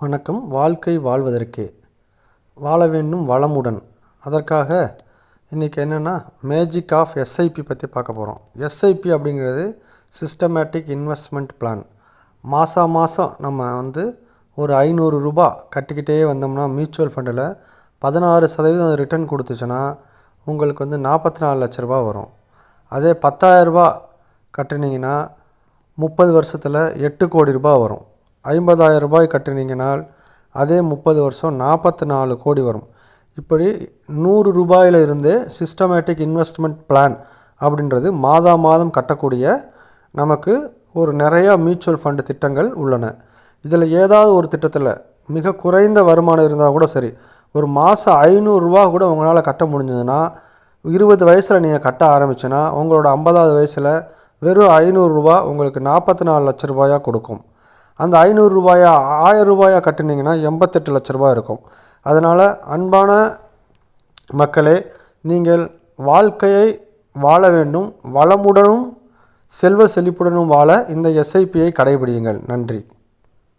வணக்கம். வாழ்க்கை வாழ்வதற்கே வாழ வேண்டும் வளமுடன். அதற்காக இன்றைக்கி என்னென்னா மேஜிக் ஆஃப் எஸ்ஐபி பற்றி பார்க்க போகிறோம். எஸ்ஐபி அப்படிங்கிறது சிஸ்டமேட்டிக் இன்வெஸ்ட்மெண்ட் பிளான். மாதம் நம்ம ஒரு 500 ரூபா கட்டிக்கிட்டே வந்தோம்னா மியூச்சுவல் ஃபண்டில் 16% ரிட்டர்ன் கொடுத்துச்சுன்னா உங்களுக்கு 44 லட்ச ரூபா வரும். அதே 10,000 ரூபா கட்டினீங்கன்னா 30 வருஷத்தில் 8 கோடி ரூபாய் வரும். 50,000 ரூபாய் கட்டினீங்கனால் அதே 30 வருஷம் 44 கோடி வரும். இப்படி 100 ரூபாயில் இருந்து சிஸ்டமேட்டிக் இன்வெஸ்ட்மெண்ட் பிளான் அப்படின்றது மாதம் கட்டக்கூடிய நமக்கு ஒரு நிறையா மியூச்சுவல் ஃபண்டு திட்டங்கள் உள்ளன. இதில் ஏதாவது ஒரு திட்டத்தில் மிக குறைந்த வருமானம் இருந்தால் கூட சரி, ஒரு மாதம் 500 ரூபா கூட உங்களால் கட்ட முடிஞ்சதுன்னா 20 வயசில் நீங்கள் கட்ட ஆரம்பிச்சுன்னா உங்களோட 50வது வயசில் வெறும் 500 ரூபா உங்களுக்கு 44 லட்ச ரூபாயாக கொடுக்கும். அந்த 500 ரூபாயா 1000 ரூபாயாக கட்டினீங்கன்னா 88 லட்ச ரூபாய் இருக்கும். அதனால் அன்பான மக்களே, நீங்கள் வாழ்க்கையை வாழ வேண்டும், வளமுடனும் செல்வ செழிப்புடனும் வாழ இந்த எஸ்ஐபியை கடைபிடியுங்கள். நன்றி.